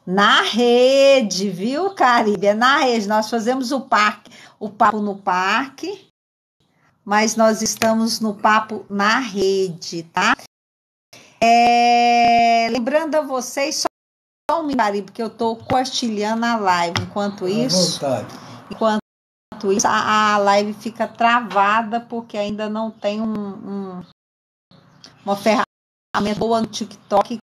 Na rede, viu, Caribe? É na rede. Nós fazemos o papo no parque, mas nós estamos no papo na rede, tá? Lembrando a vocês, só um minuto, Caribe, porque eu estou compartilhando a live. Enquanto isso, a live fica travada, porque ainda não tem uma ferramenta boa no TikTok.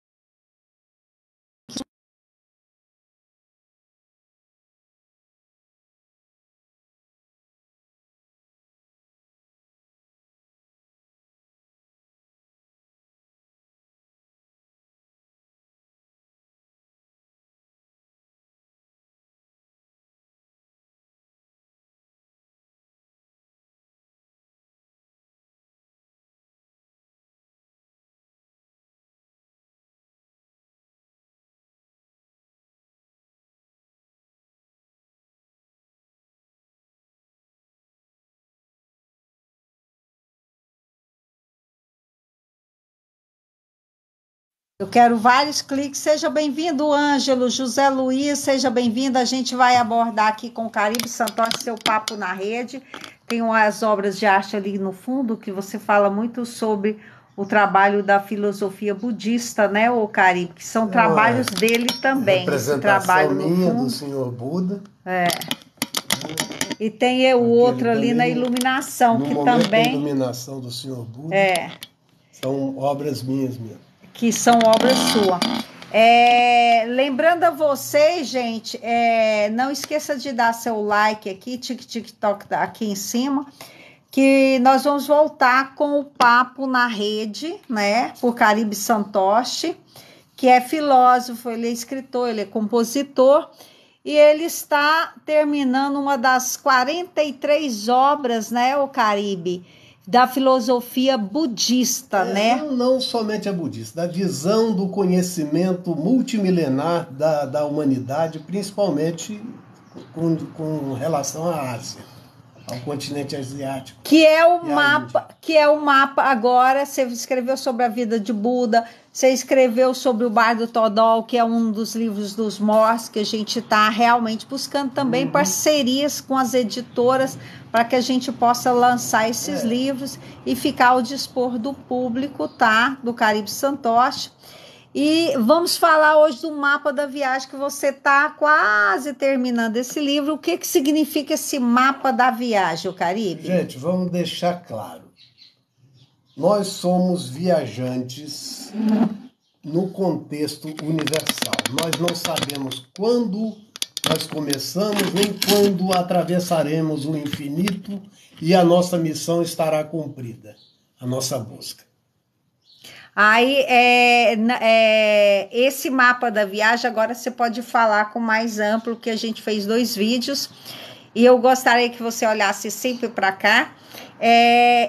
Eu quero vários cliques. Seja bem-vindo, Ângelo, José Luiz, seja bem-vindo. A gente vai abordar aqui com o Caribe Santoshi seu papo na rede. Tem umas obras de arte ali no fundo que você fala muito sobre o trabalho da filosofia budista, né, o Caribe? Que são trabalhos dele também. Representação esse trabalho minha no fundo. Do Senhor Buda. E tem o outro ali na iluminação, no que momento também... da iluminação do Senhor Buda. São obras minhas mesmo. Que são obras suas. Lembrando a vocês, gente, não esqueça de dar seu like aqui, TikTok aqui em cima, que nós vamos voltar com o papo na rede, né, por Caribe Santoshi, que é filósofo, ele é escritor, ele é compositor, e ele está terminando uma das 43 obras, né, o Caribe, da filosofia budista, né? Não somente a budista, da visão do conhecimento multimilenar da humanidade, principalmente com relação à Ásia, ao continente asiático. Que é o mapa agora, você escreveu sobre a vida de Buda, você escreveu sobre o Bardo Todol, que é um dos livros dos Morse, que a gente está realmente buscando também parcerias com as editoras para que a gente possa lançar esses livros e ficar ao dispor do público, tá? Do Caribe Santoshi. E vamos falar hoje do mapa da viagem, que você está quase terminando esse livro. O que significa esse mapa da viagem, o Caribe? Gente, vamos deixar claro. Nós somos viajantes no contexto universal. Nós não sabemos quando nós começamos, nem quando atravessaremos o infinito e a nossa missão estará cumprida, a nossa busca. Aí, esse mapa da viagem, agora você pode falar com mais amplo, que a gente fez 2 vídeos, e eu gostaria que você olhasse sempre para cá.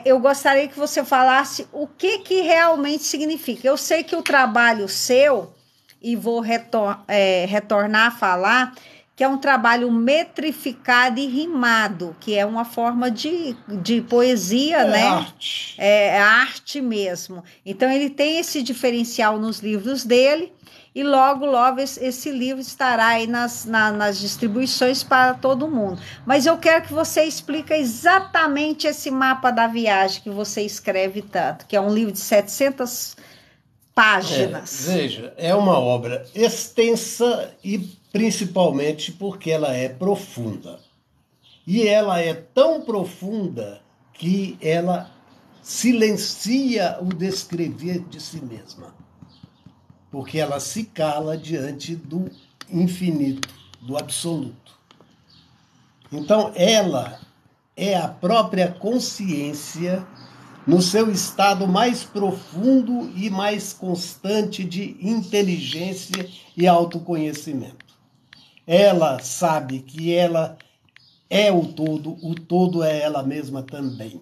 Eu gostaria que você falasse o que realmente significa. Eu sei que o trabalho seu, e vou retornar a falar, que é um trabalho metrificado e rimado, que é uma forma de poesia, né? Arte. É arte mesmo. Então, ele tem esse diferencial nos livros dele, e logo esse livro estará aí nas distribuições para todo mundo. Mas eu quero que você explique exatamente esse mapa da viagem que você escreve tanto, que é um livro de 700 páginas. Veja, é uma obra extensa e principalmente porque ela é profunda. E ela é tão profunda que ela silencia o descrever de si mesma. Porque ela se cala diante do infinito, do absoluto. Então, ela é a própria consciência no seu estado mais profundo e mais constante de inteligência e autoconhecimento. Ela sabe que ela é o todo é ela mesma também.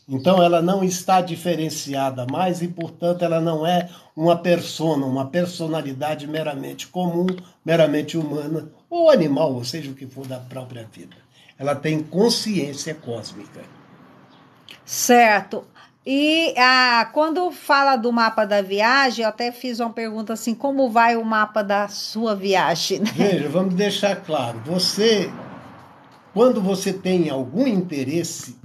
Então ela não está diferenciada mais e, portanto, ela não é uma persona, uma personalidade meramente comum, meramente humana, ou animal, ou seja o que for da própria vida. Ela tem consciência cósmica. Certo. E quando fala do mapa da viagem, eu até fiz uma pergunta assim, como vai o mapa da sua viagem? Né? Veja, vamos deixar claro, quando você tem algum interesse,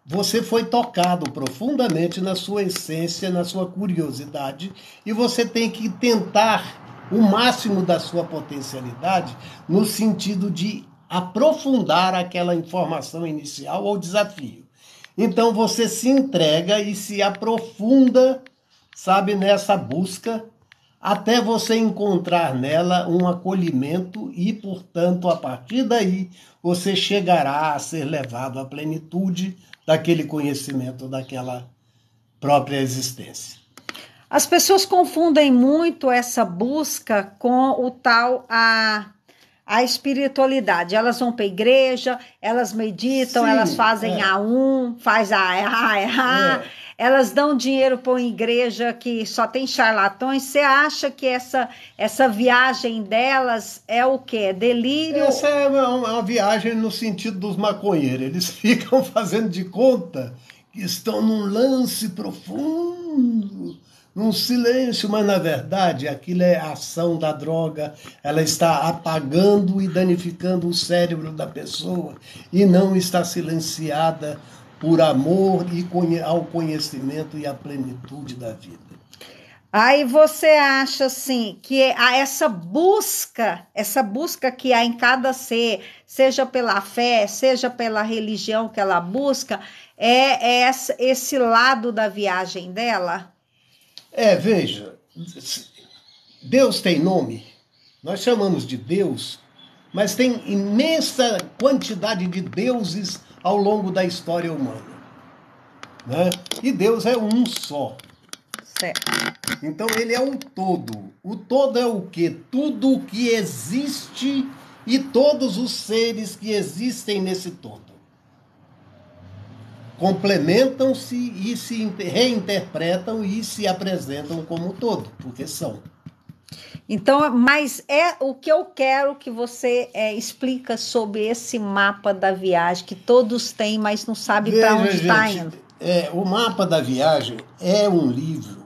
você foi tocado profundamente na sua essência, na sua curiosidade, e você tem que tentar o máximo da sua potencialidade no sentido de aprofundar aquela informação inicial ou desafio. Então você se entrega e se aprofunda, sabe, nessa busca, até você encontrar nela um acolhimento e, portanto, a partir daí, você chegará a ser levado à plenitude daquele conhecimento, daquela própria existência. As pessoas confundem muito essa busca com o tal a espiritualidade. Elas vão para a igreja, elas meditam, Sim, elas fazem faz elas dão dinheiro para uma igreja que só tem charlatões. Você acha que essa viagem delas é o quê? Delírio? Essa é uma viagem no sentido dos maconheiros. Eles ficam fazendo de conta que estão num lance profundo, num silêncio, mas na verdade aquilo é a ação da droga, ela está apagando e danificando o cérebro da pessoa e não está silenciada por amor e ao conhecimento e à plenitude da vida. Aí você acha assim que essa busca que há em cada ser, seja pela fé, seja pela religião que ela busca, é esse lado da viagem dela? Veja, Deus tem nome, nós chamamos de Deus, mas tem imensa quantidade de deuses ao longo da história humana, né? E Deus é um só. Certo. Então ele é um todo. O todo é o quê? Tudo o que existe e todos os seres que existem nesse todo. Complementam-se e se reinterpretam e se apresentam como todo, porque são. Então, mas é o que eu quero que você explica sobre esse mapa da viagem, que todos têm, mas não sabem para onde está indo. O mapa da viagem é um livro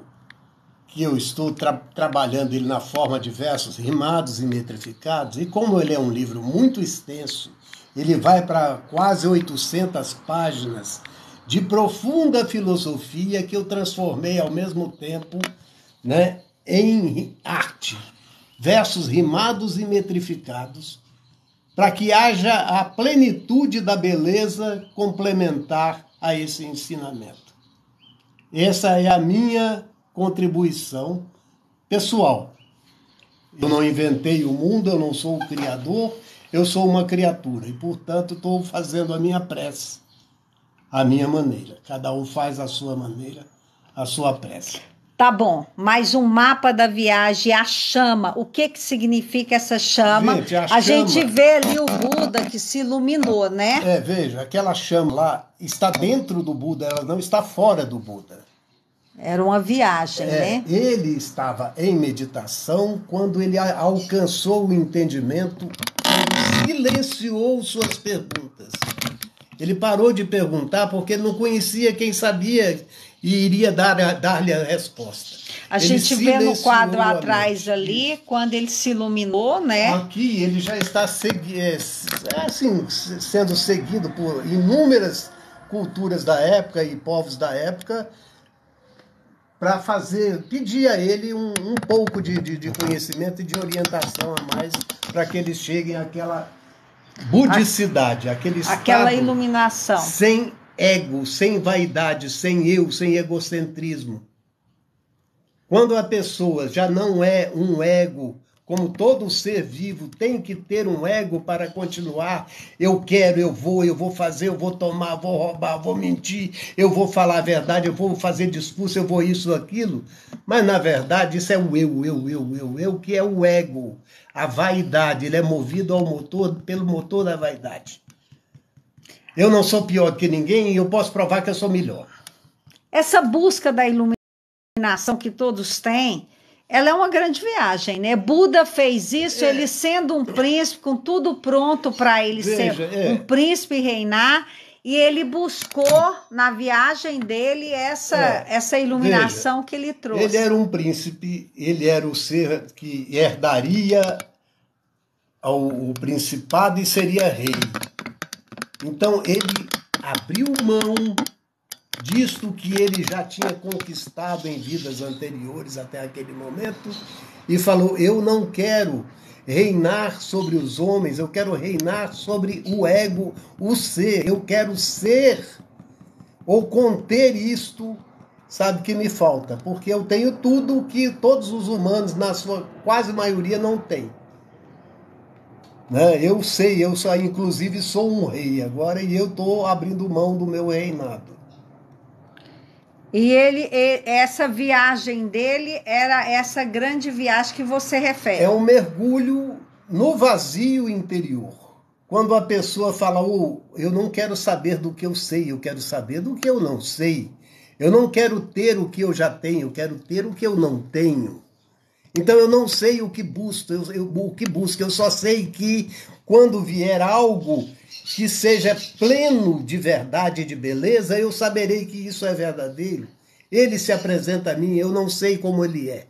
que eu estou trabalhando ele na forma de versos rimados e metrificados, e como ele é um livro muito extenso, ele vai para quase 800 páginas de profunda filosofia que eu transformei ao mesmo tempo, né, em arte. Versos rimados e metrificados, para que haja a plenitude da beleza complementar a esse ensinamento. Essa é a minha contribuição pessoal. Eu não inventei o mundo, eu não sou o criador, eu sou uma criatura e, portanto, estou fazendo a minha prece, a minha maneira. Cada um faz a sua maneira, a sua prece. Tá bom, mas um mapa da viagem, a chama, o que significa essa chama? Gente, a gente vê ali o Buda que se iluminou, né? Veja, aquela chama lá está dentro do Buda, ela não está fora do Buda. Era uma viagem, né? Ele estava em meditação quando ele alcançou o entendimento, ele silenciou suas perguntas. Ele parou de perguntar porque ele não conhecia quem sabia e iria dar-lhe a resposta. A gente vê no quadro atrás ali, quando ele se iluminou, né? Aqui ele já está sendo seguido por inúmeras culturas da época e povos da época, para pedir a ele um pouco de conhecimento e de orientação a mais, para que eles cheguem àquela budicidade, aquela iluminação. Sem ego, sem vaidade, sem eu, sem egocentrismo. Quando a pessoa já não é um ego, como todo ser vivo tem que ter um ego para continuar, eu quero, eu vou fazer, eu vou tomar, vou roubar, vou mentir, eu vou falar a verdade, eu vou fazer discurso, eu vou isso, aquilo. Mas, na verdade, isso é o eu, que é o ego. A vaidade, ele é movido pelo motor da vaidade. Eu não sou pior que ninguém e eu posso provar que eu sou melhor. Essa busca da iluminação que todos têm, ela é uma grande viagem, né? Buda fez isso, ele sendo um príncipe, com tudo pronto para ele ser um príncipe e reinar, E ele buscou na viagem dele essa iluminação que ele trouxe. Ele era um príncipe, ele era o ser que herdaria o principado e seria rei. Então ele abriu mão disto que ele já tinha conquistado em vidas anteriores até aquele momento e falou: eu não quero reinar sobre os homens, eu quero reinar sobre o ego, o ser, eu quero ser ou conter isto, sabe, que me falta, porque eu tenho tudo que todos os humanos, na sua quase maioria, não têm. Né? Eu sei, inclusive sou um rei agora e eu estou abrindo mão do meu reinado. E essa viagem dele era essa grande viagem que você refere. É um mergulho no vazio interior. Quando a pessoa fala, eu não quero saber do que eu sei, eu quero saber do que eu não sei. Eu não quero ter o que eu já tenho, eu quero ter o que eu não tenho. Então eu não sei o que busco, eu só sei que quando vier algo que seja pleno de verdade e de beleza, eu saberei que isso é verdadeiro. Ele se apresenta a mim, eu não sei como ele é.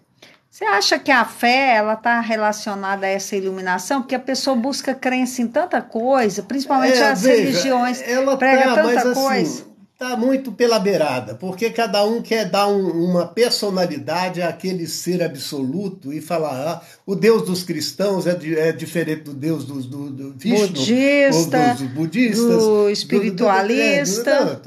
Você acha que a fé ela está relacionada a essa iluminação? Porque a pessoa busca crença em tanta coisa, principalmente as religiões ela pregam tanta mas, coisa. Assim, está muito pela beirada, porque cada um quer dar uma personalidade àquele ser absoluto e falar, o Deus dos cristãos é diferente do Deus do Vishnu, budista, dos budistas, do espiritualista.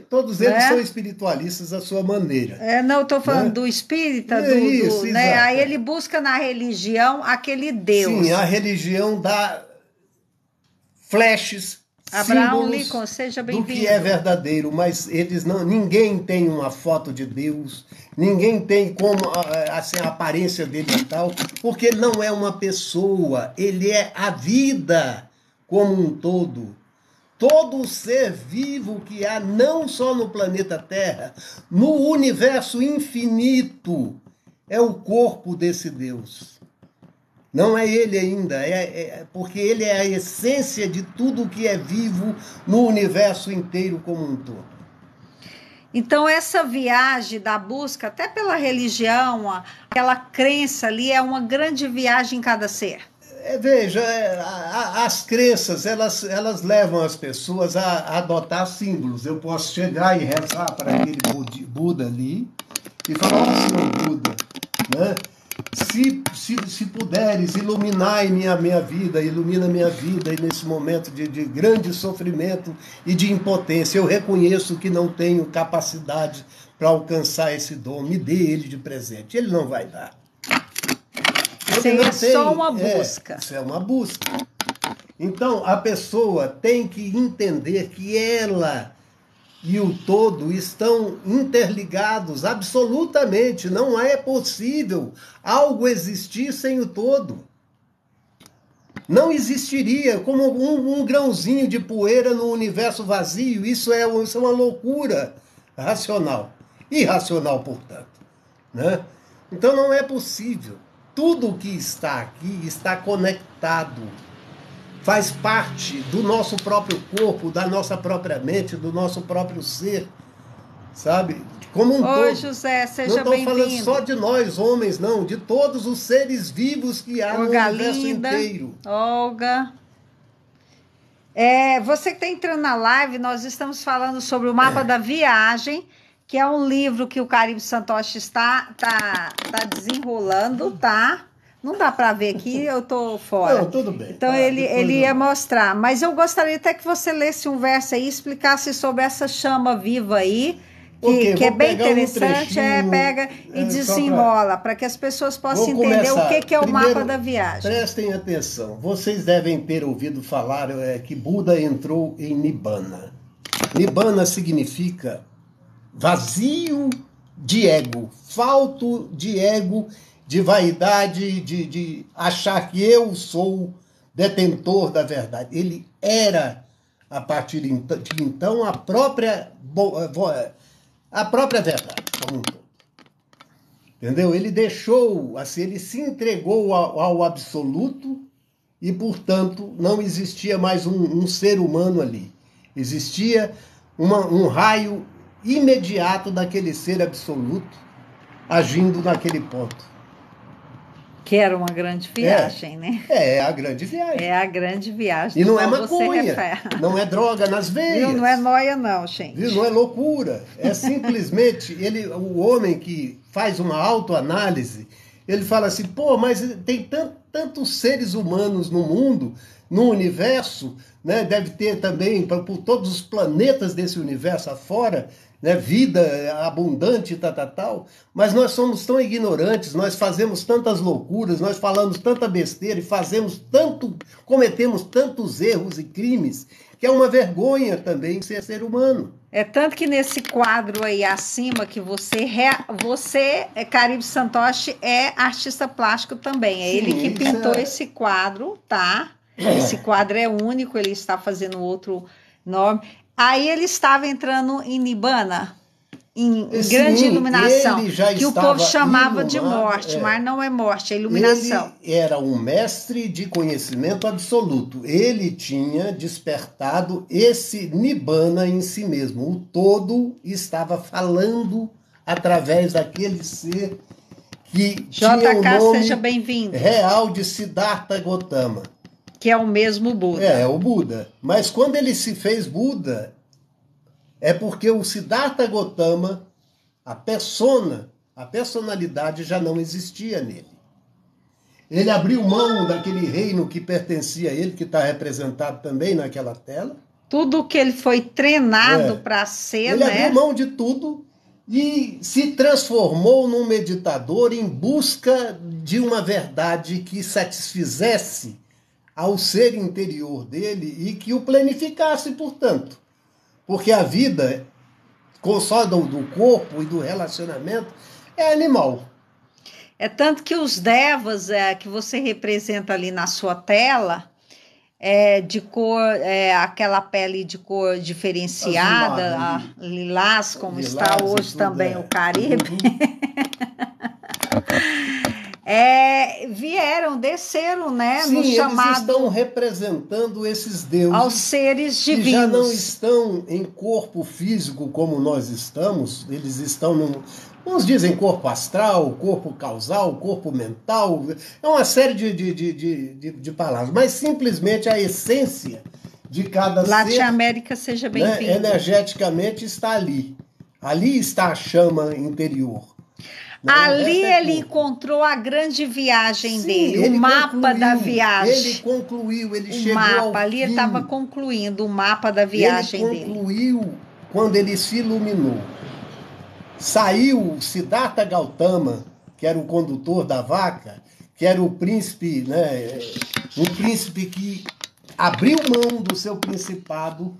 Todos eles são espiritualistas à sua maneira. Não, estou falando do espírita, né? Aí ele busca na religião aquele Deus. Sim, a religião dá flashes, Abraão Lincoln, seja bem-vindo. Do que é verdadeiro, mas ninguém tem uma foto de Deus, ninguém tem como assim, a aparência dele e tal, porque ele não é uma pessoa, ele é a vida como um todo. Todo ser vivo que há, não só no planeta Terra, no universo infinito, é o corpo desse Deus. Não é ele ainda, porque ele é a essência de tudo que é vivo no universo inteiro como um todo. Então essa viagem da busca, até pela religião, aquela crença ali, é uma grande viagem em cada ser. Veja, as crenças, elas levam as pessoas a adotar símbolos. Eu posso chegar e rezar para aquele Buda ali e falar, Senhor Buda, né? Se puderes, iluminai minha vida, ilumina minha vida e nesse momento de grande sofrimento e de impotência. Eu reconheço que não tenho capacidade para alcançar esse dom. Me dê ele de presente. Ele não vai dar. Só uma busca. Isso é uma busca. Então, a pessoa tem que entender que ela e o todo estão interligados absolutamente. Não é possível algo existir sem o todo. Não existiria como um grãozinho de poeira no universo vazio. Isso é uma loucura racional. Irracional, portanto. Né? Então não é possível. Tudo que está aqui está conectado. Faz parte do nosso próprio corpo, da nossa própria mente, do nosso próprio ser, sabe? Como um todo. José, seja bem-vindo. Não estou falando só de nós, homens, não. De todos os seres vivos que há no universo inteiro. Olga. Você que está entrando na live, nós estamos falando sobre o Mapa da Viagem, que é um livro que o Caribe Santoshi está desenrolando, tá? Não dá para ver aqui, eu tô fora. Não, tudo bem. Então ele ia mostrar. Mas eu gostaria até que você lesse um verso aí, explicasse sobre essa chama viva aí, que é bem interessante. Pega e desenrola, para que as pessoas possam entender o que é o mapa da viagem. Prestem atenção. Vocês devem ter ouvido falar que Buda entrou em Nibbana. Nibbana significa vazio de ego, falto de ego, de vaidade, de achar que eu sou detentor da verdade. Ele era, a partir de então, a própria verdade, como um todo. Entendeu? Ele deixou, assim, ele se entregou ao absoluto e, portanto, não existia mais um ser humano ali. Existia um raio imediato daquele ser absoluto agindo naquele ponto. Que era uma grande viagem, né? É a grande viagem. É a grande viagem. E não é maconha, não é droga nas veias. Viu? Não é nóia não, gente. Viu? Não é loucura. É simplesmente o homem que faz uma autoanálise, ele fala assim, pô, mas tem tantos seres humanos no mundo, no universo, né? Deve ter também por todos os planetas desse universo afora, né, vida abundante, tal, mas nós somos tão ignorantes, nós fazemos tantas loucuras, nós falamos tanta besteira e cometemos tantos erros e crimes, que é uma vergonha também ser ser humano. É tanto que nesse quadro aí acima que você Caribe Santoshi, é artista plástico também, é ele que pintou esse quadro, tá? Esse quadro é único, ele está fazendo outro nome. Aí ele estava entrando em Nibbana, em grande iluminação, que o povo chamava de morte, mas não é morte, é iluminação. Ele era um mestre de conhecimento absoluto. Ele tinha despertado esse Nibbana em si mesmo. O todo estava falando através daquele ser que tinha o nome seja bem-vindo. Real de Siddhartha Gautama. Que é o mesmo Buda. É o Buda. Mas quando ele se fez Buda, é porque o Siddhartha Gautama, a personalidade já não existia nele. Ele abriu mão daquele reino que pertencia a ele, que está representado também naquela tela. Tudo que ele foi treinado para ser, ele abriu mão de tudo e se transformou num meditador em busca de uma verdade que satisfizesse ao ser interior dele e que o planificasse, portanto. Porque a vida, só do corpo e do relacionamento, é animal. É tanto que os devas que você representa ali na sua tela, de cor, aquela pele de cor diferenciada, lilás, como lilás, está hoje também o Caribe. Desceram, né? Sim, no chamado. Eles estão representando esses deuses aos seres divinos. Que já não estão em corpo físico como nós estamos, eles estão uns dizem corpo astral, corpo causal, corpo mental, é uma série de palavras, mas simplesmente a essência de cada ser, América, seja bem-vindo. Né, energeticamente está ali. Ali está a chama interior. Ali ele encontrou a grande viagem dele, o mapa da viagem. Ele concluiu, ele chegou ao fim. Ali ele estava concluindo o mapa da viagem dele. Ele concluiu quando ele se iluminou. Saiu Siddhartha Gautama, que era o condutor da vaca, que era o príncipe, né, um príncipe que abriu mão do seu principado.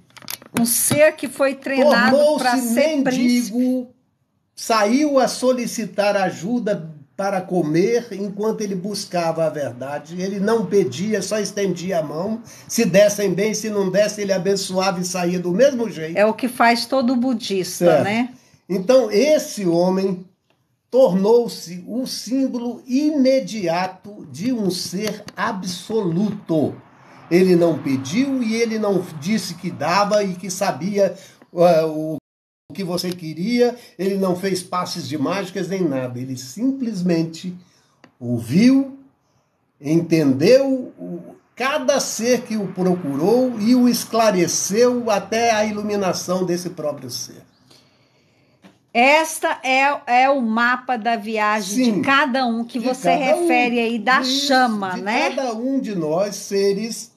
Um ser que foi treinado para ser príncipe. Saiu a solicitar ajuda para comer enquanto ele buscava a verdade. Ele não pedia, só estendia a mão. Se dessem bem, se não dessem, ele abençoava e saía do mesmo jeito. É o que faz todo budista, né? Então, esse homem tornou-se o símbolo imediato de um ser absoluto. Ele não pediu e ele não disse que dava e que sabia o que você queria, ele não fez passes de mágicas nem nada, ele simplesmente ouviu, entendeu cada ser que o procurou e o esclareceu até a iluminação desse próprio ser. Esta é o mapa da viagem de cada um que você refere aí da chama, né? De cada um de nós, seres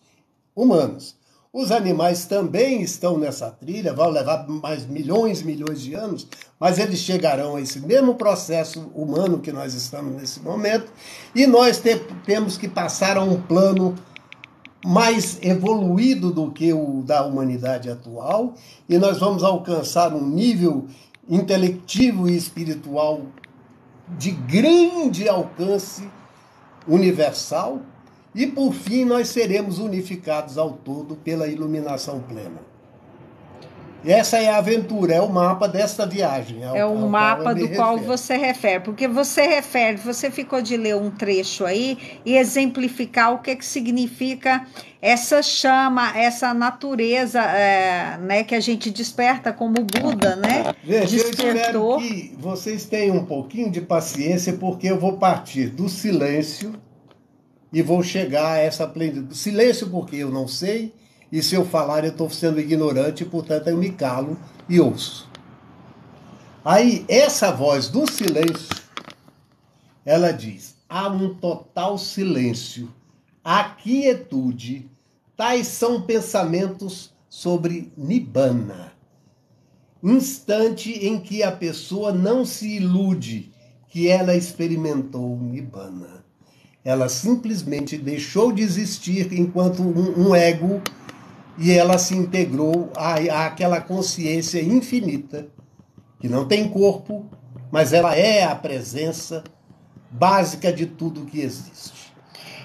humanos. Os animais também estão nessa trilha, vão levar mais milhões de anos, mas eles chegarão a esse mesmo processo humano que nós estamos nesse momento, e nós temos que passar a um plano mais evoluído do que o da humanidade atual, e nós vamos alcançar um nível intelectivo e espiritual de grande alcance universal, e, por fim, nós seremos unificados ao todo pela iluminação plena. Essa é a aventura, é o mapa desta viagem. É o mapa do qual você refere, porque você ficou de ler um trecho aí e exemplificar o que significa essa chama, essa natureza, né, que a gente desperta como Buda, né? Gente, eu espero que vocês tenham um pouquinho de paciência, porque eu vou partir do silêncio e vou chegar a essa plenitude. Silêncio porque eu não sei, e se eu falar eu estou sendo ignorante, portanto eu me calo e ouço. Aí, essa voz do silêncio, ela diz, há um total silêncio, há quietude, tais são pensamentos sobre Nibbana. Instante em que a pessoa não se ilude que ela experimentou Nibbana. Ela simplesmente deixou de existir enquanto um ego e ela se integrou àquela consciência infinita, que não tem corpo, mas ela é a presença básica de tudo que existe.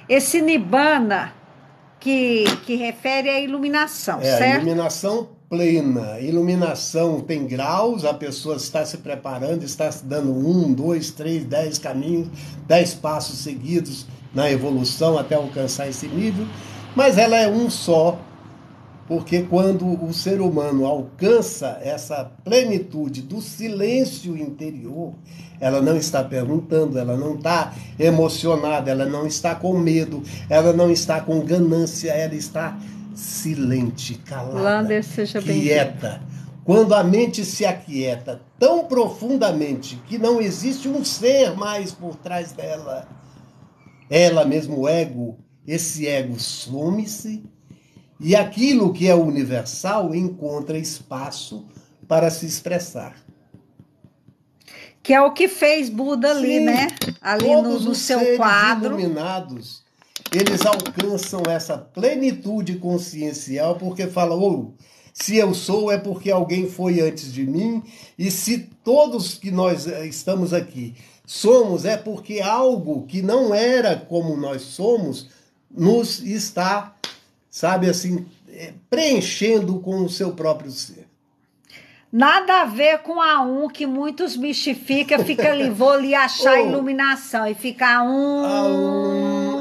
Esse Nibbana que refere à iluminação, certo? A iluminação plena. Iluminação tem graus, a pessoa está se preparando, está se dando 1, 2, 3, 10 caminhos, 10 passos seguidos na evolução até alcançar esse nível, mas ela é um só, porque quando o ser humano alcança essa plenitude do silêncio interior, ela não está perguntando, ela não está emocionada, ela não está com medo, ela não está com ganância, ela está silente, calada, Lander, seja quieta. Quando a mente se aquieta tão profundamente que não existe um ser mais por trás dela, ela mesmo, o ego, esse ego some-se, e aquilo que é universal encontra espaço para se expressar. Que é o que fez Buda ali, né? Ali no seu quadro. Os iluminados, eles alcançam essa plenitude consciencial porque falam, se eu sou é porque alguém foi antes de mim, e se todos que nós estamos aqui somos é porque algo que não era como nós somos nos está, sabe assim, preenchendo com o seu próprio ser. Nada a ver com a que muitos mistificam, fica ali, vou ali achar iluminação, e fica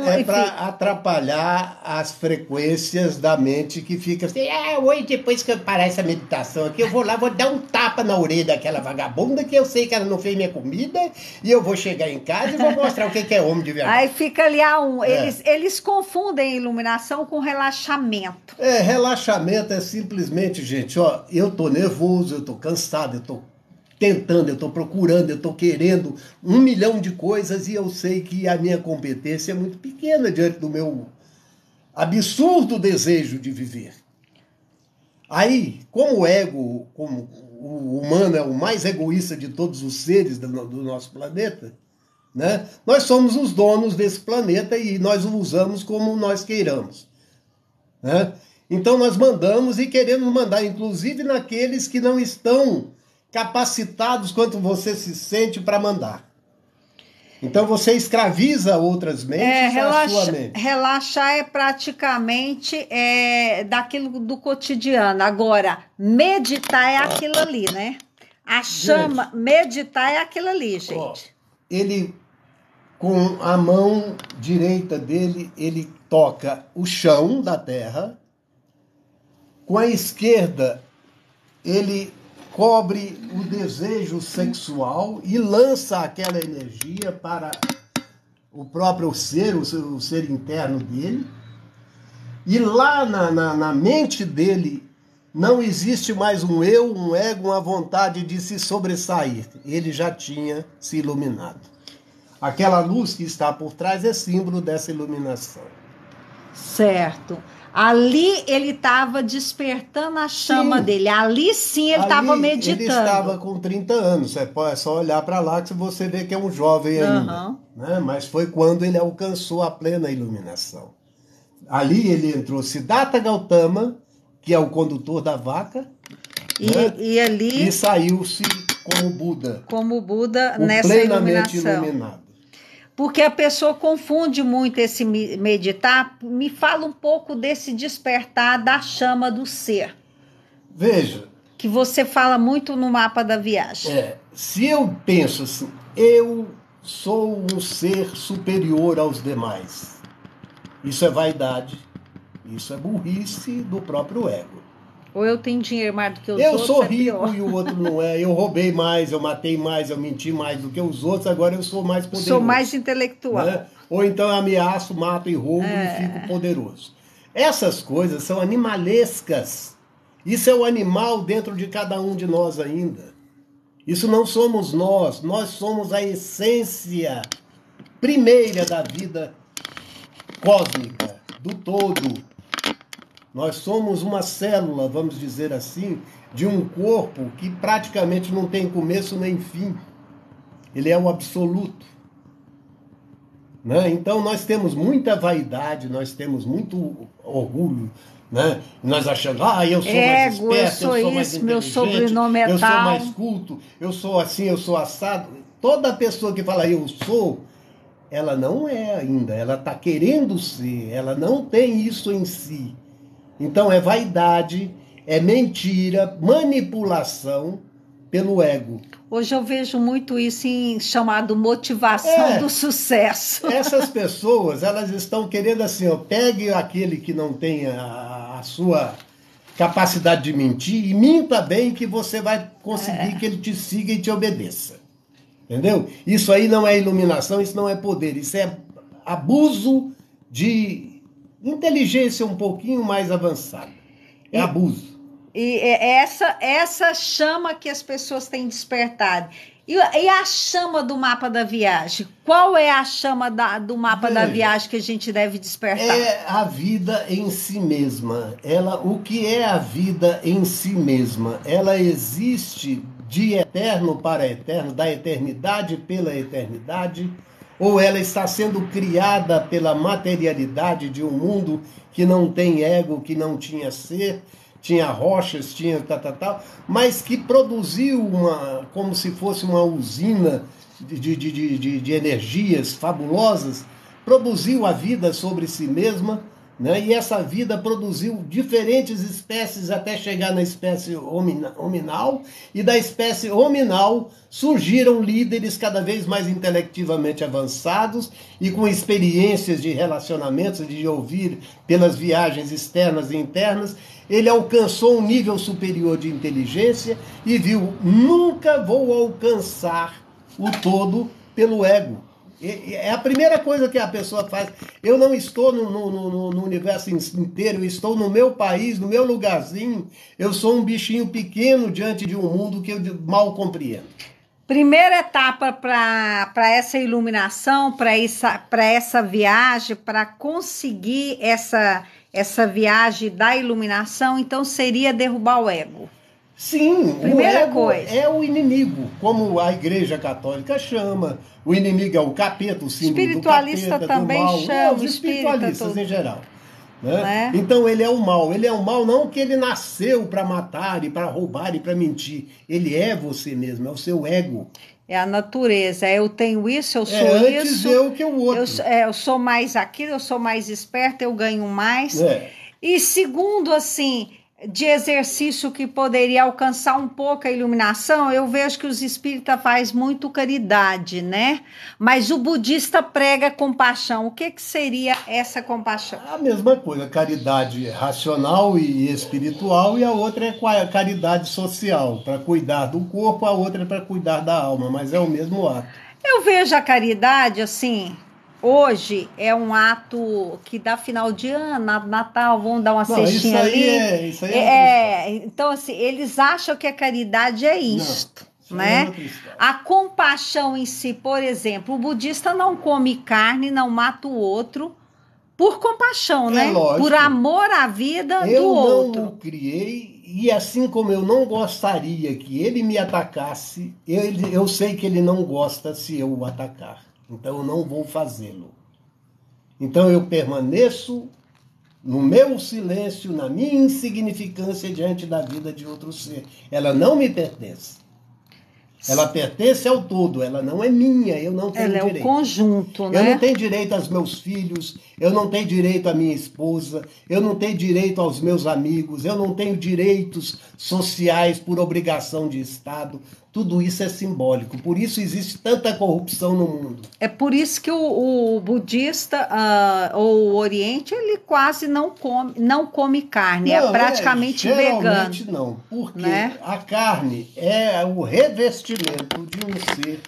é para atrapalhar as frequências da mente que fica assim, hoje depois que eu parar essa meditação aqui, eu vou lá, vou dar um tapa na orelha daquela vagabunda que eu sei que ela não fez minha comida, e eu vou chegar em casa e vou mostrar o que é homem de verdade. Aí fica ali eles confundem iluminação com relaxamento. Relaxamento é simplesmente, gente, eu tô nervoso, eu tô cansado, eu tô tentando, eu tô procurando, eu tô querendo 1 milhão de coisas e eu sei que a minha competência é muito pequena diante do meu absurdo desejo de viver. Aí, como o ego, como o humano é o mais egoísta de todos os seres do nosso planeta, né? Nós somos os donos desse planeta e nós o usamos como nós queiramos, né? Então nós mandamos e queremos mandar, inclusive naqueles que não estão capacitados quanto você se sente para mandar. Então você escraviza outras mentes à sua mente. Relaxar é praticamente daquilo do cotidiano. Agora, meditar é aquilo ali, né? A chama, meditar é aquilo ali, gente. Ele, com a mão direita dele, ele toca o chão da terra. Com a esquerda, ele cobre o desejo sexual e lança aquela energia para o próprio ser, o ser interno dele. E lá na mente dele não existe mais um eu, um ego, uma vontade de se sobressair. Ele já tinha se iluminado. Aquela luz que está por trás é símbolo dessa iluminação. Certo. Ali ele estava despertando a chama dele. Ali sim ele estava meditando. Ele estava com 30 anos. É só olhar para lá que você vê que é um jovem ainda. Né? Mas foi quando ele alcançou a plena iluminação. Ali ele entrou Siddhartha Gautama, que é o condutor da vaca. Né? E saiu-se como Buda. Como Buda nessa plenamente iluminação. Iluminado. Porque a pessoa confunde muito esse meditar. Me fala um pouco desse despertar da chama do ser. Veja, que você fala muito no mapa da viagem. Se eu penso assim, eu sou um ser superior aos demais, isso é vaidade, isso é burrice do próprio ego. Ou eu tenho dinheiro mais do que os eu outros, sou é rico pior. E o outro não é, eu roubei mais, eu matei mais, eu menti mais do que os outros, agora eu sou mais poderoso. Sou mais intelectual. Né? Ou então eu ameaço, mato e roubo e fico poderoso. Essas coisas são animalescas. Isso é o animal dentro de cada um de nós ainda. Isso não somos nós somos a essência primeira da vida cósmica, do todo. Nós somos uma célula, vamos dizer assim, de um corpo que praticamente não tem começo nem fim. Ele é o absoluto. Né? Então nós temos muita vaidade, nós temos muito orgulho. Né? Nós achamos, eu sou mais esperto, eu sou mais inteligente, meu sobrenome é eu tal. sou mais culto, eu sou assim, eu sou assado. Toda pessoa que fala eu sou, ela não é ainda, ela está querendo ser, ela não tem isso em si. Então é vaidade, é mentira, manipulação pelo ego. Hoje eu vejo muito isso em chamado motivação do sucesso. Essas pessoas, elas estão querendo assim, pegue aquele que não tem a sua capacidade de mentir e minta bem que você vai conseguir que ele te siga e te obedeça. Entendeu? Isso aí não é iluminação, isso não é poder, isso é abuso de inteligência um pouquinho mais avançada. É abuso. E essa chama que as pessoas têm despertado. E a chama do mapa da viagem? Qual é a chama do mapa da viagem que a gente deve despertar? É a vida em si mesma. O que é a vida em si mesma? Ela existe de eterno para eterno, da eternidade pela eternidade, ou ela está sendo criada pela materialidade de um mundo que não tem ego, que não tinha ser, tinha rochas, tinha tal, mas que produziu como se fosse uma usina de energias fabulosas, produziu a vida sobre si mesma, né? E essa vida produziu diferentes espécies até chegar na espécie hominal, e da espécie hominal surgiram líderes cada vez mais intelectivamente avançados e com experiências de relacionamentos, de ouvir pelas viagens externas e internas. Ele alcançou um nível superior de inteligência e viu, nunca vou alcançar o todo pelo ego. É a primeira coisa que a pessoa faz. Eu não estou no universo inteiro, eu estou no meu país, no meu lugarzinho. Eu sou um bichinho pequeno diante de um mundo que eu mal compreendo. Primeira etapa para essa iluminação, para essa viagem, para conseguir essa viagem da iluminação, então seria derrubar o ego. Sim, primeira o ego coisa. É o inimigo, como a Igreja Católica chama. O inimigo é o capeta, o símbolo do capeta, espiritualista também do mal. chama, os espiritualistas em geral. Né? É? Então ele é o mal. Ele é o mal não que ele nasceu para matar e para roubar e para mentir. Ele é você mesmo, é o seu ego. É a natureza. Eu tenho isso, eu sou antes isso. eu que o outro. Eu sou mais aquilo, eu sou mais esperta, eu ganho mais. E segundo, assim, de exercício que poderia alcançar um pouco a iluminação, eu vejo que os espíritas fazem muito caridade, né? Mas o budista prega compaixão. O que seria essa compaixão? A mesma coisa, caridade racional e espiritual, e a outra é caridade social, para cuidar do corpo, a outra é para cuidar da alma, mas é o mesmo ato. Eu vejo a caridade, assim, hoje é um ato que dá final de ano, Natal, vamos dar uma cestinha ali. Isso aí é então, assim, eles acham que a caridade é isto, né? A compaixão em si, por exemplo, o budista não come carne, não mata o outro por compaixão, né? Lógico. Por amor à vida do outro. Eu não o criei, e assim como eu não gostaria que ele me atacasse, eu sei que ele não gosta se eu o atacar. Então eu não vou fazê-lo. Então eu permaneço no meu silêncio, na minha insignificância diante da vida de outro ser. Ela não me pertence. Ela pertence ao todo, ela não é minha, eu não tenho direito. Ela é o conjunto, né? Eu não tenho direito aos meus filhos, eu não tenho direito à minha esposa, eu não tenho direito aos meus amigos, eu não tenho direitos sociais por obrigação de Estado. Tudo isso é simbólico, por isso existe tanta corrupção no mundo. É por isso que o budista, ou o Oriente, ele quase não come carne, é praticamente vegano. Geralmente não, porque né? A carne é o revestimento de um ser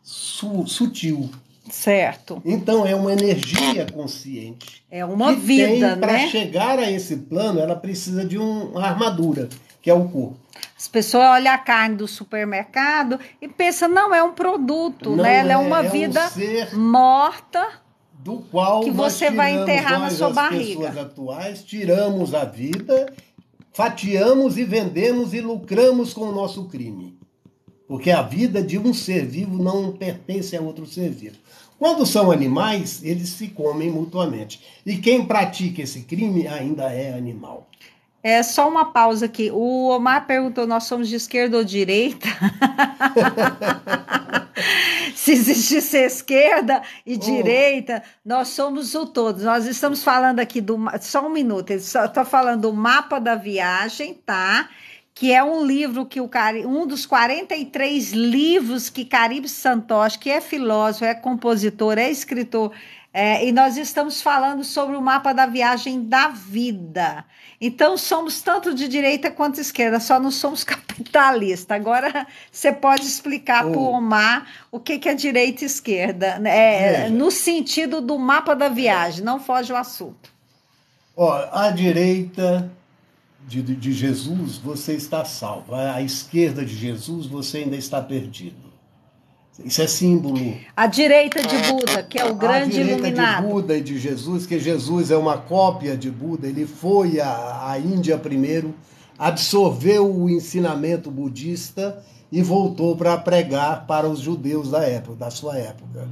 sutil. Certo. Então é uma energia consciente. É uma vida, né? Para chegar a esse plano, ela precisa de uma armadura, que é o corpo. As pessoas olham a carne do supermercado e pensam, não, é um produto, né? Ela é uma vida morta do qual que você vai enterrar na sua barriga. As pessoas atuais tiramos a vida, fatiamos e vendemos e lucramos com o nosso crime. Porque a vida de um ser vivo não pertence a outro ser vivo. Quando são animais, eles se comem mutuamente. E quem pratica esse crime ainda é animal. É só uma pausa aqui. O Omar perguntou, nós somos de esquerda ou direita? Se existisse esquerda e direita, nós somos o todo. Nós estamos falando aqui só um minuto, ele só está falando do Mapa da Viagem, tá? Que é um livro que um dos 43 livros que Caribe Santosh, que é filósofo, é compositor, é escritor, e nós estamos falando sobre o mapa da viagem da vida. Então, somos tanto de direita quanto de esquerda, só não somos capitalistas. Agora, você pode explicar para o Omar o que é direita e esquerda, no sentido do mapa da viagem, não foge o assunto. A direita de Jesus, você está salvo. À esquerda de Jesus, você ainda está perdido. Isso é símbolo. A direita de Buda, que é o grande iluminado. A direita de Buda e de Jesus, que Jesus é uma cópia de Buda. Ele foi à Índia primeiro, absorveu o ensinamento budista e voltou para pregar para os judeus da sua época.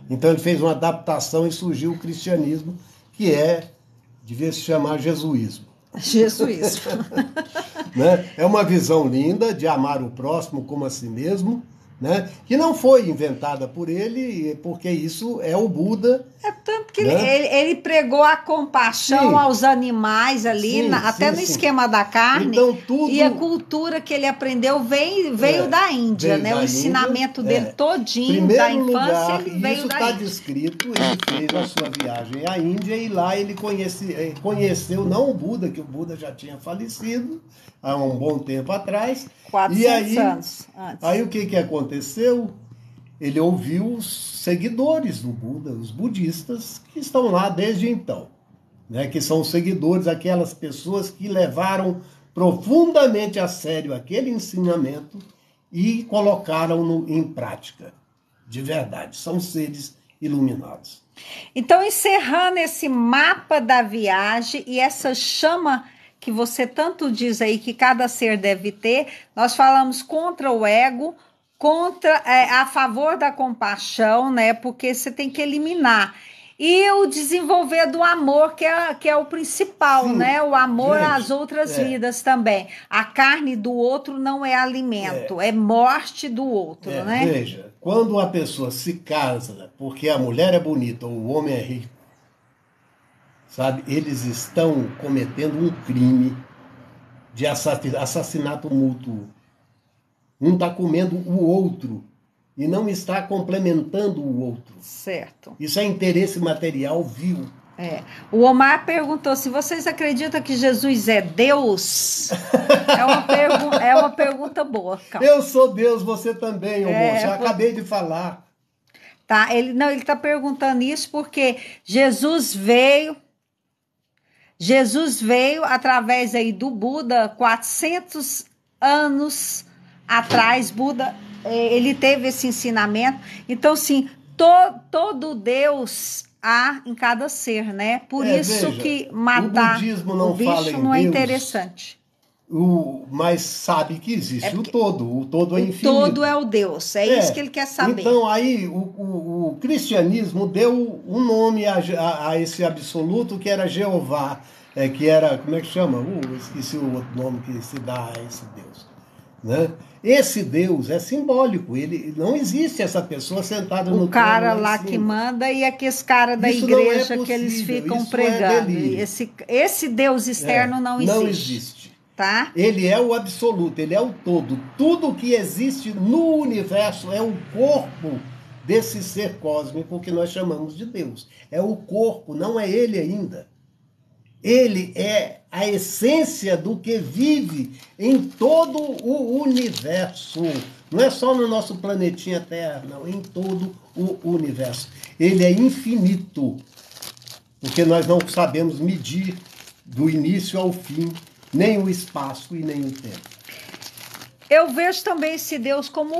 Então ele fez uma adaptação e surgiu o cristianismo, que devia se chamar jesuísmo. Jesuísmo. Né? É uma visão linda de amar o próximo como a si mesmo, né? Que não foi inventada por ele, porque isso é o Buda. É tanto que ele pregou a compaixão aos animais ali, até no esquema da carne. Então, e a cultura que ele aprendeu veio da Índia, né? O ensinamento dele todinho, da infância, ele veio da Índia. Isso está descrito, ele fez a sua viagem à Índia e lá ele conheceu não o Buda, que o Buda já tinha falecido há um bom tempo atrás. 400 anos antes. Aí o que aconteceu? Ele ouviu os seguidores do Buda, os budistas, que estão lá desde então, né? Que são os seguidores, aquelas pessoas que levaram profundamente a sério aquele ensinamento e colocaram-no em prática, de verdade. São seres iluminados. Então, encerrando esse mapa da viagem e essa chama que você tanto diz aí que cada ser deve ter, nós falamos contra o ego, a favor da compaixão, né? Porque você tem que eliminar. E o desenvolver do amor, que é o principal, né? O amor às outras vidas também. A carne do outro não é alimento, é morte do outro, né? Veja, quando uma pessoa se casa porque a mulher é bonita ou o homem é rico, sabe, eles estão cometendo um crime de assassinato mútuo. Um está comendo o outro e não está complementando o outro. Certo. Isso é interesse material vil. O Omar perguntou se vocês acreditam que Jesus é Deus. É uma pergunta boa. Calma. Eu sou Deus, você também, moço. Eu acabei de falar. Tá, ele está perguntando isso porque Jesus veio através aí do Buda, 400 anos atrás. Buda, ele teve esse ensinamento. Então, sim, todo Deus há em cada ser, né? Por isso que matar o bicho não é interessante. Mas sabe que existe o todo é infinito. O todo é o Deus, isso que ele quer saber. Então aí o cristianismo deu um nome a esse absoluto que era Jeová, que era, como é que chama? Esqueci o outro nome que se dá a esse Deus. né? Esse Deus é simbólico, ele não existe essa pessoa sentada no O cara trono lá que manda e aqueles caras da Isso não é igreja que eles possível, ficam isso é pregando. delírio. Esse Deus externo não existe. Não existe. Tá? Ele é o absoluto, ele é o todo. Tudo que existe no universo é o corpo desse ser cósmico que nós chamamos de Deus. É o corpo, não é ele ainda. Ele é a essência do que vive em todo o universo. Não é só no nosso planetinha Terra, não, em todo o universo. Ele é infinito, porque nós não sabemos medir do início ao fim, nem o espaço e nem o tempo. Eu vejo também esse Deus como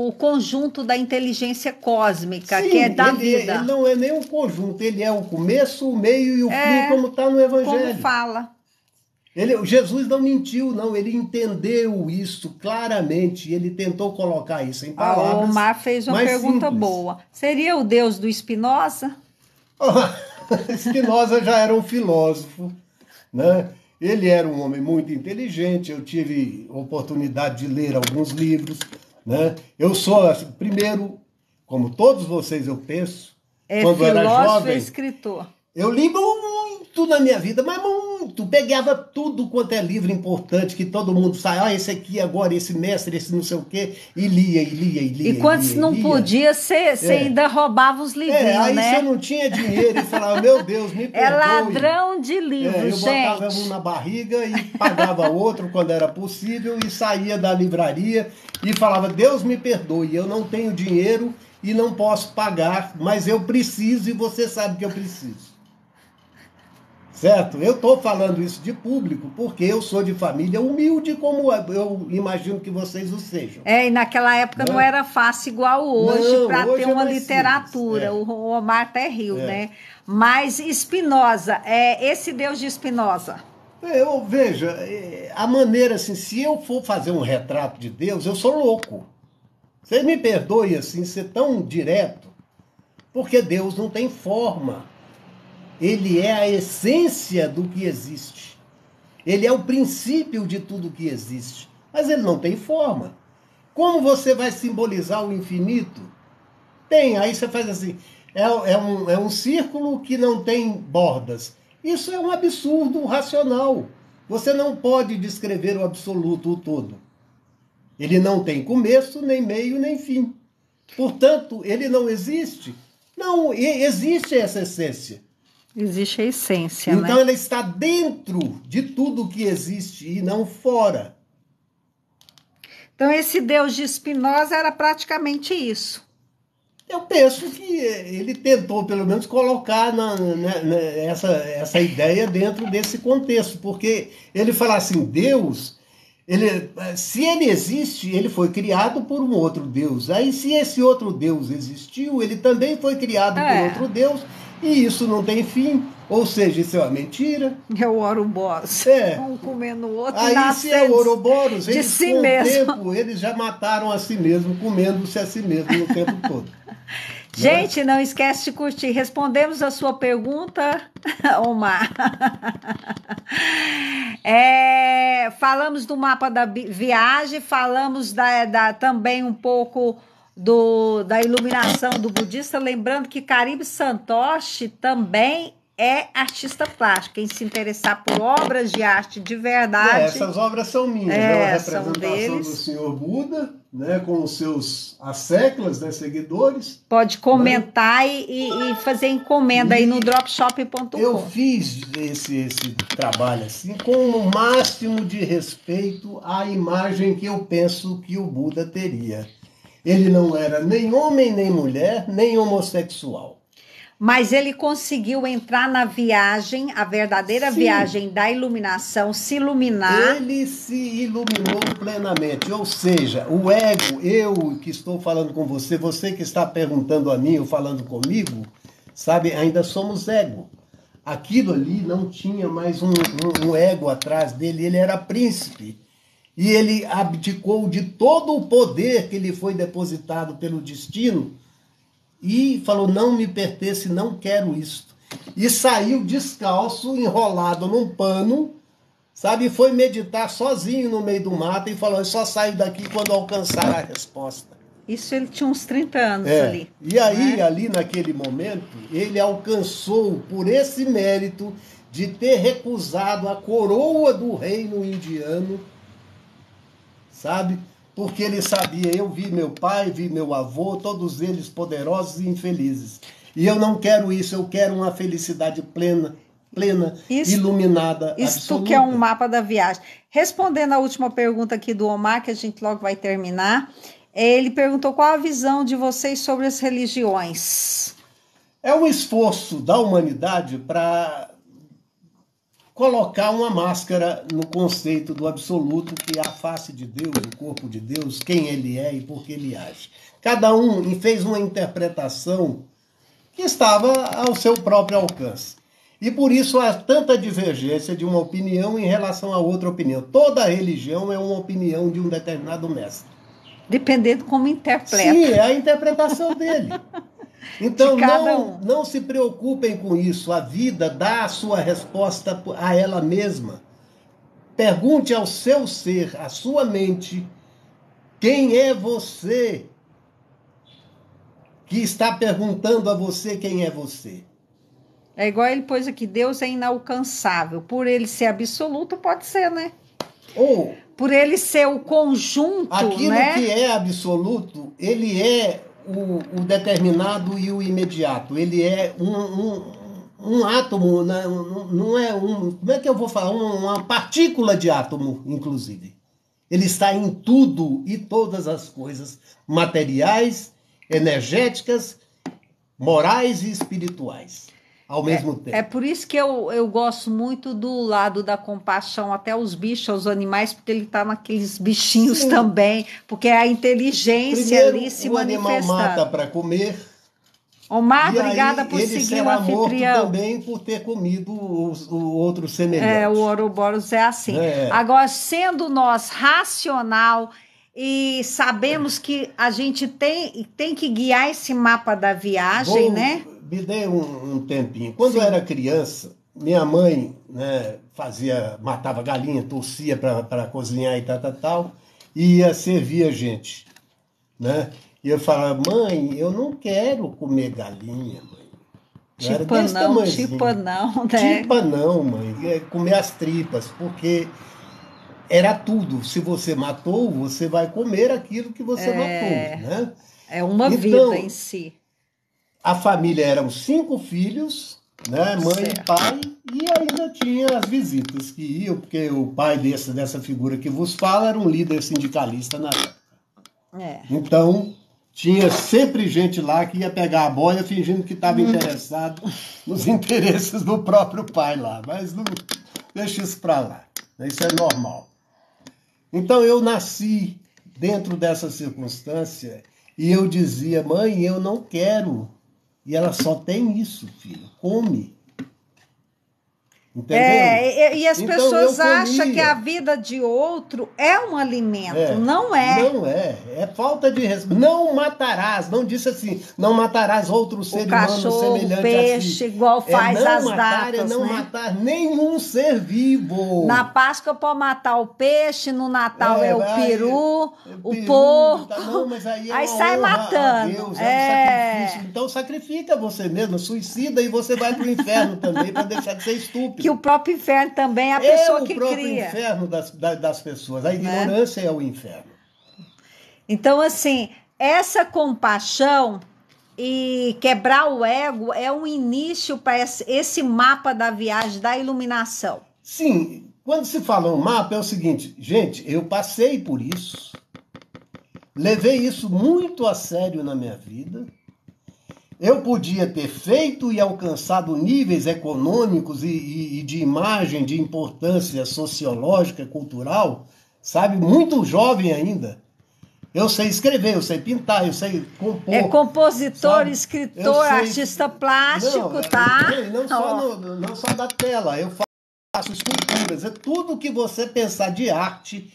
o conjunto da inteligência cósmica, Sim, que é da ele, vida. ele não é nem um conjunto, ele é o começo, o meio e o fim, como está no Evangelho. Como fala. Jesus não mentiu, não, ele entendeu isso claramente, ele tentou colocar isso em palavras. O Omar fez uma pergunta simples. boa. Seria o Deus do Spinoza? Spinoza já era um filósofo, né? Ele era um homem muito inteligente, eu tive oportunidade de ler alguns livros, né? Eu sou, primeiro, como todos vocês eu penso, quando era jovem, escritor. Eu li muito na minha vida, mas muito. Pegava tudo quanto é livro importante, que todo mundo sai, esse aqui agora, esse mestre, esse não sei o quê, e lia. E quando não podia, você ainda roubava os livrinhos, aí né? se eu não tinha dinheiro e falava, meu Deus, me perdoe. É ladrão de livros, eu botava um na barriga e pagava outro quando era possível e saía da livraria e falava, Deus me perdoe, eu não tenho dinheiro e não posso pagar, mas eu preciso e você sabe que eu preciso. Certo? Eu estou falando isso de público porque eu sou de família humilde, como eu imagino que vocês o sejam. E naquela época não era fácil igual hoje para ter uma literatura. O Omar até riu, né? Mas Spinoza, esse Deus de Spinoza. Veja, a maneira assim, se eu for fazer um retrato de Deus, eu sou louco. Vocês me perdoem assim, ser tão direto, porque Deus não tem forma. Ele é a essência do que existe. Ele é o princípio de tudo que existe. Mas ele não tem forma. Como você vai simbolizar o infinito? Aí você faz assim, é um círculo que não tem bordas. Isso é um absurdo racional. Você não pode descrever o absoluto, o todo. Ele não tem começo, nem meio, nem fim. Portanto, ele não existe. Não, existe essa essência. Existe a essência, então, né? Ela está dentro de tudo que existe e não fora. Então, esse Deus de Spinoza era praticamente isso. Eu penso que ele tentou, pelo menos, colocar essa ideia dentro desse contexto, porque ele fala assim, Deus, se ele existe, ele foi criado por um outro Deus. Aí, se esse outro Deus existiu, ele também foi criado por outro Deus, e isso não tem fim, ou seja, isso é uma mentira. É o Ouroboros. Um comendo o outro. Aí se é o Ouroboros, de si mesmo. Tempo, eles já mataram a si mesmo, comendo-se a si mesmo o tempo todo. Gente, não esquece de curtir. Respondemos a sua pergunta, Omar. Falamos do mapa da viagem, falamos também um pouco da iluminação do budista, lembrando que Caribe Santoshi também é artista plástico. Quem se interessar por obras de arte de verdade... essas obras são minhas, a representação do Senhor Buda, né, com os seus asseclas, né, seguidores. Pode comentar, né? e fazer encomenda aí no dropshop.com. Eu fiz esse trabalho assim com o máximo de respeito à imagem que eu penso que o Buda teria. Ele não era nem homem, nem mulher, nem homossexual. Mas ele conseguiu entrar na viagem, a verdadeira viagem da iluminação, se iluminar. Ele se iluminou plenamente. Ou seja, o ego, eu que estou falando com você, você que está perguntando a mim ou falando comigo, sabe, ainda somos ego. Aquilo ali não tinha mais um ego atrás dele, ele era príncipe. E ele abdicou de todo o poder que lhe foi depositado pelo destino e falou, não me pertence, não quero isto. E saiu descalço, enrolado num pano, sabe? Foi meditar sozinho no meio do mato e falou, eu só saio daqui quando alcançar a resposta. Isso ele tinha uns 30 anos ali. E aí, né? ali naquele momento, ele alcançou, por esse mérito, de ter recusado a coroa do reino indiano, sabe? Porque ele sabia, eu vi meu pai, vi meu avô, todos eles poderosos e infelizes. E eu não quero isso, eu quero uma felicidade plena, Isso, iluminada, isso absoluta. que é um mapa da viagem. Respondendo a última pergunta aqui do Omar, que a gente logo vai terminar, ele perguntou qual a visão de vocês sobre as religiões. É um esforço da humanidade para colocar uma máscara no conceito do absoluto, que é a face de Deus, o corpo de Deus, quem ele é e por que ele age. Cada um fez uma interpretação que estava ao seu próprio alcance. E por isso há tanta divergência de uma opinião em relação a outra opinião. Toda religião é uma opinião de um determinado mestre. Dependendo como interpreta. Sim, é a interpretação dele. Então, não se preocupem com isso. A vida dá a sua resposta a ela mesma. Pergunte ao seu ser, à sua mente, quem é você que está perguntando a você quem é você. É igual ele pôs aqui, Deus é inalcançável. Por ele ser absoluto, pode ser, né? Ou por ele ser o conjunto, aquilo né? que é absoluto, ele é o determinado e o imediato. Ele é um átomo, não é um... Como é que eu vou falar? Uma partícula de átomo, inclusive. Ele está em tudo e todas as coisas materiais, energéticas, morais e espirituais, ao mesmo tempo. É por isso que eu gosto muito do lado da compaixão, até os bichos, os animais, porque ele está naqueles bichinhos Sim. também, porque é a inteligência Primeiro, ali se o manifestando. Animal mata para comer. Omar, obrigada por seguir o anfitrião. Ele será morto também por ter comido o outro semelhante. O Ouroboros é assim. Agora, sendo nós racional e sabemos que a gente tem que guiar esse mapa da viagem, né? Me dê um tempinho. Quando eu era criança, minha mãe, né, matava galinha, torcia para cozinhar e tal, e ia servir a gente, né? E eu falava, mãe, eu não quero comer galinha, mãe. Tipa não, né? Tipa não, mãe. É comer as tripas, porque era tudo. Se você matou, você vai comer aquilo que você matou, né? É uma vida em si. A família eram 5 filhos, né? Mãe e pai, e ainda tinha as visitas que iam, porque o pai dessa figura que vos fala era um líder sindicalista na época. Então, tinha sempre gente lá que ia pegar a boia fingindo que estava interessado nos interesses do próprio pai lá. Mas não deixa isso para lá. Isso é normal. Então, eu nasci dentro dessa circunstância e eu dizia, mãe, eu não quero. E ela só tem isso, filho. Come. Entendeu? E as pessoas acham que a vida de outro é um alimento. Não é. Não é. É falta de respeito. Não matarás. Não disse assim, não matarás outro ser humano semelhante a si. Peixe, igual faz as datas. É não matar nenhum ser vivo. Na Páscoa pode matar o peixe, no Natal é o peru, o porco. Não, mas aí sai matando. Deus, um sacrifício. Então sacrifica você mesmo, suicida e você vai para o inferno também para deixar de ser estúpido. Que o próprio inferno também é a pessoa que cria. É o próprio inferno das pessoas. A ignorância é o inferno. Então, assim, essa compaixão e quebrar o ego é um início para esse mapa da viagem, da iluminação. Sim, quando se fala um mapa é o seguinte, gente, eu passei por isso, levei isso muito a sério na minha vida. Eu podia ter feito e alcançado níveis econômicos e de imagem, de importância sociológica, cultural, sabe? Muito jovem ainda. Eu sei escrever, eu sei pintar, eu sei compor. É compositor, sabe? Escritor, artista plástico, Não só da tela, eu faço esculturas. É tudo que você pensar de arte,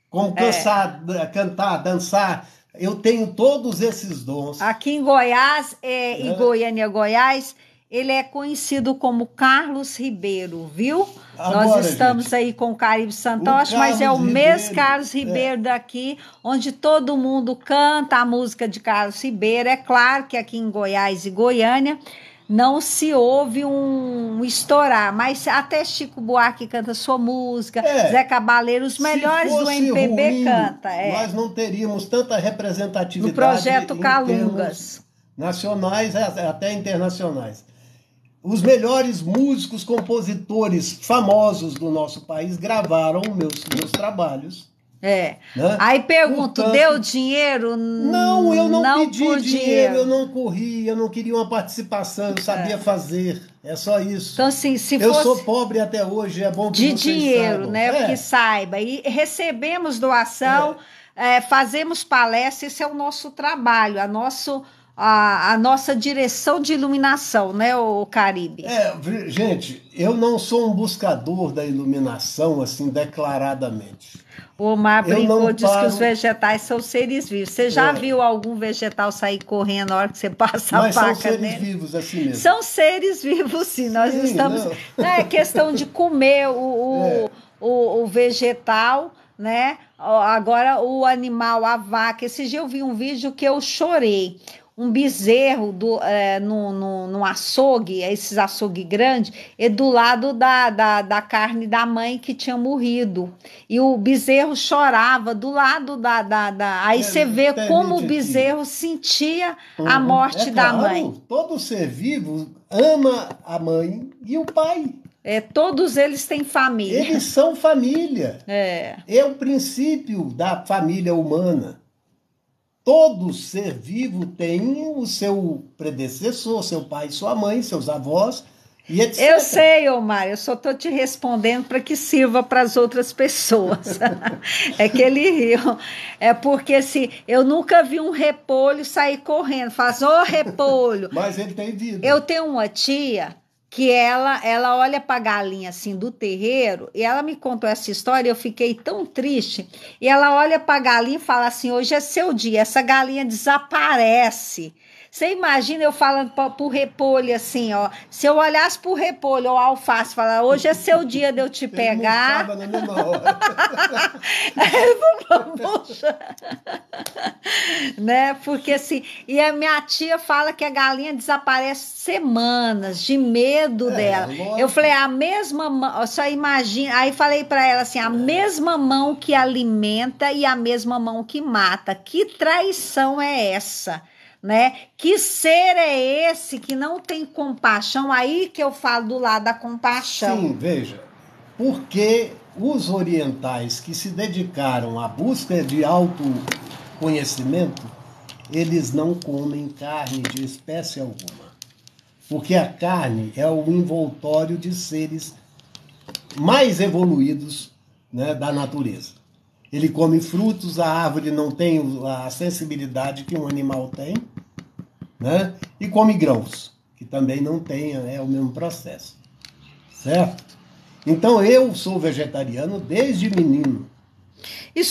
como cantar, dançar... Eu tenho todos esses dons. Aqui em Goiás, em Goiânia, Goiás, ele é conhecido como Carlos Ribeiro, viu? Agora, Nós estamos gente, aí com o Caribe Santoche, mas é o Carlos mês Ribeiro, Carlos Ribeiro daqui, onde todo mundo canta a música de Carlos Ribeiro. É claro que aqui em Goiás e Goiânia não se ouve um estourar, mas até Chico Buarque canta sua música, Zé Cabaleiro, os se melhores do fosse MPB ruim, canta, nós não teríamos tanta representatividade no projeto em Calungas. termos nacionais, até internacionais. Os melhores músicos, compositores famosos do nosso país gravaram meus trabalhos. É. Né? Aí pergunto, Portanto, deu dinheiro? não, eu não pedi por dinheiro, eu não corri, eu não queria uma participação, eu sabia fazer. É só isso. Então, assim, se eu fosse sou pobre até hoje, é bom que de vocês dinheiro, saibam. né? Que saiba. E recebemos doação, fazemos palestra, esse é o nosso trabalho, a nossa direção de iluminação, né, o Caribe? Gente, eu não sou um buscador da iluminação, assim, declaradamente. O Omar Eu brincou, não diz que os paro- vegetais são seres vivos. Você já viu algum vegetal sair correndo na hora que você passa a Mas são faca seres nele? vivos assim mesmo. São seres vivos, sim. Nós Sim, estamos. não. Não é questão de comer o vegetal, né? Agora o animal, a vaca. Esse dia eu vi um vídeo que eu chorei. Um bezerro num açougue, esses açougue grandes, e do lado da carne da mãe que tinha morrido. E o bezerro chorava do lado Aí você vê como o bezerro sentia a morte da mãe. Todo ser vivo ama a mãe e o pai. Todos eles têm família. Eles são família. É o princípio da família humana. Todo ser vivo tem o seu predecessor, seu pai, sua mãe, seus avós e etc. Eu sei, Omar, eu só estou te respondendo para que sirva para as outras pessoas. É que ele riu. É porque se eu nunca vi um repolho sair correndo, faz repolho. Mas ele tem vida. Eu tenho uma tia que ela olha para a galinha assim do terreiro, e ela me contou essa história, eu fiquei tão triste, e ela olha para a galinha e fala assim, hoje é seu dia, essa galinha desaparece. Você imagina eu falando para o repolho assim, ó, se eu olhasse para o repolho ou alface, falar, hoje é seu dia de eu te pegar. Ele na mesma hora. Poxa. Né? Porque assim, e a minha tia fala que a galinha desaparece semanas de medo dela. Lógico. Eu falei, a mesma mão, só imagina, aí falei para ela assim, a mesma mão que alimenta e a mesma mão que mata. Que traição é essa? Né? Que ser é esse que não tem compaixão? Aí que eu falo do lado da compaixão. Sim, veja, porque os orientais que se dedicaram à busca de autoconhecimento, eles não comem carne de espécie alguma. Porque a carne é o envoltório de seres mais evoluídos, né, da natureza. Ele come frutos, a árvore não tem a sensibilidade que um animal tem, né? E come grãos, que também não tem, é o mesmo processo. Certo? Então eu sou vegetariano desde menino. E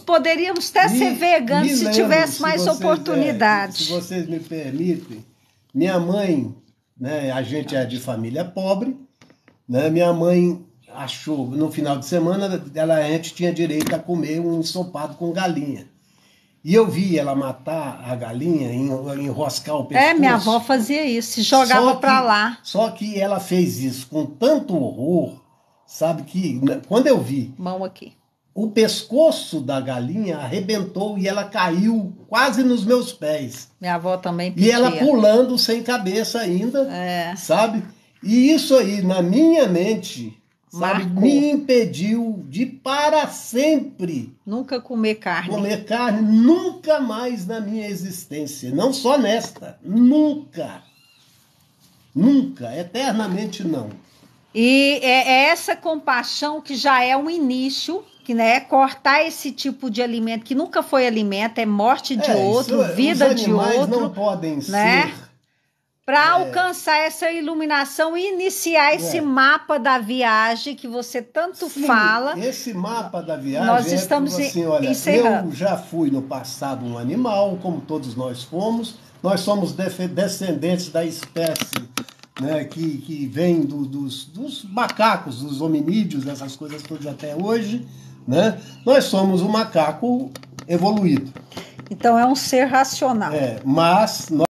poderíamos até ser veganos se tivesse mais oportunidade. Se vocês me permitem, minha mãe, né, a gente é de família pobre, né, minha mãe achou, no final de semana, a gente tinha direito a comer um ensopado com galinha. E eu vi ela matar a galinha, enroscar o pescoço. Minha avó fazia isso, se jogava para lá. Só que ela fez isso com tanto horror, sabe, que quando eu vi... Mão aqui. O pescoço da galinha arrebentou e ela caiu quase nos meus pés. Minha avó também pedia. E ela pulando sem cabeça ainda, sabe? E isso aí, na minha mente... Sabe, me impediu de para sempre nunca comer carne. Comer carne nunca mais na minha existência. Não só nesta. Nunca. Nunca. Eternamente não. E é essa compaixão que já é um início, que, né, cortar esse tipo de alimento que nunca foi alimento, é morte de outro, vida de outro. Os animais não podem ser... Para alcançar essa iluminação e iniciar esse mapa da viagem que você tanto fala. Esse mapa da viagem nós estamos assim, olha, encerrando. Eu já fui no passado um animal, como todos nós fomos. Nós somos descendentes da espécie né, que vem dos macacos, dos hominídeos, dessas coisas todas até hoje, né? Nós somos um macaco evoluído. Então é um ser racional. Mas